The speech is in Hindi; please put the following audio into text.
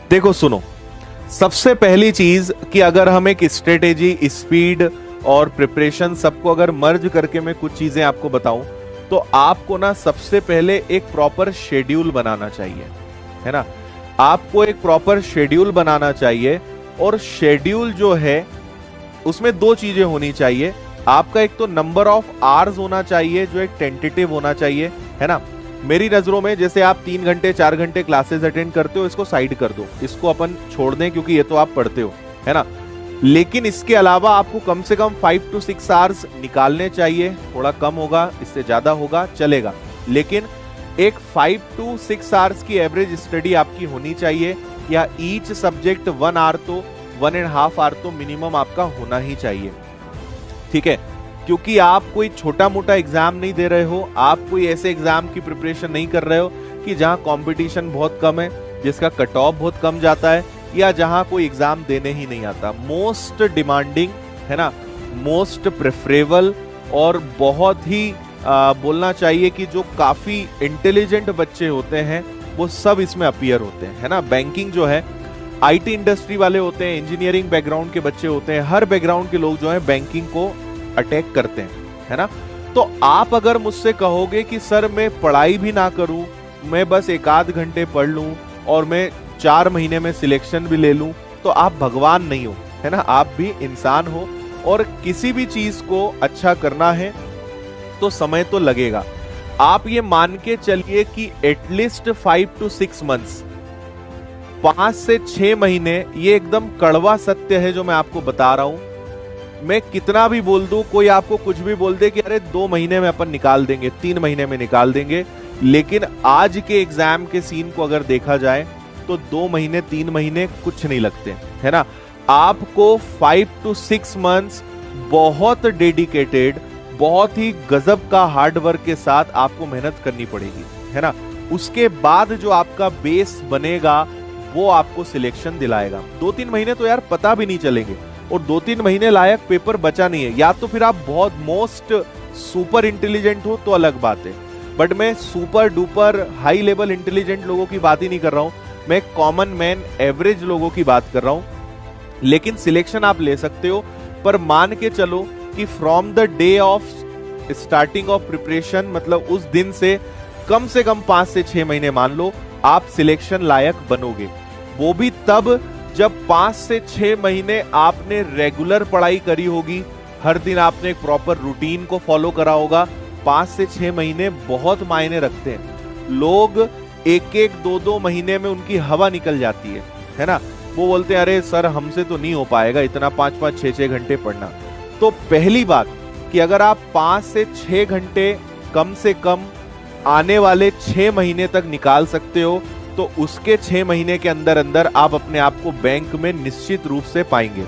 देखो सुनो, सबसे पहली चीज कि अगर हम एक स्ट्रेटेजी, स्पीड और प्रिपरेशन सबको अगर मर्ज करके मैं कुछ चीजें आपको बताऊं, तो आपको ना सबसे पहले एक प्रॉपर शेड्यूल बनाना चाहिए, है ना। आपको एक प्रॉपर शेड्यूल बनाना चाहिए, और शेड्यूल जो है उसमें दो चीजें होनी चाहिए। आपका एक तो नंबर ऑफ आवर्स होना चाहिए जो एक टेंटेटिव होना चाहिए, है ना। मेरी नजरों में जैसे आप 3 घंटे 4 घंटे क्लासेस अटेंड करते हो, इसको साइड कर दो, इसको अपन छोड़ दें क्योंकि ये तो आप पढ़ते हो, है ना। लेकिन इसके अलावा आपको कम से कम 5 to 6 आवर्स निकालने चाहिए। थोड़ा कम होगा, इससे ज्यादा होगा चलेगा, लेकिन एक 5 to 6 आवर्स की एवरेज स्टडी आपकी होनी चाहिए, या ईच सब्जेक्ट 1 आवर तो 1.5 आवर तो मिनिमम आपका होना ही चाहिए, ठीक है। क्योंकि आप कोई छोटा मोटा एग्जाम नहीं दे रहे हो, आप कोई ऐसे एग्जाम की प्रिपरेशन नहीं कर रहे हो कि जहां कंपटीशन बहुत कम है, जिसका कट ऑफ बहुत कम जाता है, या जहां कोई एग्जाम देने ही नहीं आता। मोस्ट डिमांडिंग, है ना, मोस्ट प्रेफरेबल और बहुत ही बोलना चाहिए कि जो काफी इंटेलिजेंट बच्चे होते हैं वो सब इसमें अपीयर होते हैं, है ना। बैंकिंग जो है, आईटी इंडस्ट्री वाले होते हैं, इंजीनियरिंग बैकग्राउंड के बच्चे होते हैं, हर बैकग्राउंड के लोग जो है बैंकिंग को अटैक करते हैं, है ना। तो आप अगर मुझसे कहोगे कि सर मैं पढ़ाई भी ना करूं, मैं बस 1 आध घंटे पढ़ लूं और मैं 4 महीने में सिलेक्शन भी ले लूं, तो आप भगवान नहीं हो, है ना। आप भी इंसान हो, और किसी भी चीज को अच्छा करना है तो समय तो लगेगा। आप ये मान के चलिए कि एटलीस्ट 5 to 6 मंथ्स, 5 से 6 महीने, ये एकदम कड़वा सत्य है जो मैं आपको बता रहा हूं। मैं कितना भी बोल दूं, कोई आपको कुछ भी बोल दे कि अरे 2 महीने में अपन निकाल देंगे, 3 महीने में निकाल देंगे, लेकिन आज के एग्जाम के सीन को अगर देखा जाए तो 2 महीने 3 महीने कुछ नहीं लगते, है ना। आपको 5 to 6 मंथ्स बहुत डेडिकेटेड, बहुत ही गजब का हार्ड वर्क के साथ आपको मेहनत करनी पड़ेगी, है ना। उसके बाद जो आपका बेस बनेगा वो आपको सिलेक्शन दिलाएगा। 2-3 महीने तो यार पता भी नहीं चलेंगे, और 2-3 महीने लायक पेपर बचा नहीं है। या तो फिर आप बहुत मोस्ट सुपर इंटेलिजेंट हो तो अलग बात है, बट मैं super duper high level intelligent लोगों की बात ही नहीं कर रहा हूं, मैं कॉमन मैन एवरेज लोगों की बात कर रहा हूं। लेकिन सिलेक्शन आप ले सकते हो, पर मान के चलो कि from the day of starting of preparation, मतलब उस दिन से कम 5 से 6 महीने मान लो आप सिलेक्शन लायक बनोगे। वो भी तब जब 5 से 6 महीने आपने रेगुलर पढ़ाई करी होगी, हर दिन आपने एक प्रॉपर रूटीन को फॉलो करा होगा। 5 से 6 महीने बहुत मायने रखते हैं। लोग 1-1, 2-2 महीने में उनकी हवा निकल जाती है ना। वो बोलते हैं अरे सर हमसे तो नहीं हो पाएगा इतना 5-5, 6-6 घंटे पढ़ना। तो पहली बात कि अगर आप 5 से 6 घंटे कम से कम आने वाले 6 महीने तक निकाल सकते हो, तो उसके 6 महीने के अंदर अंदर आप अपने आप को बैंक में निश्चित रूप से पाएंगे।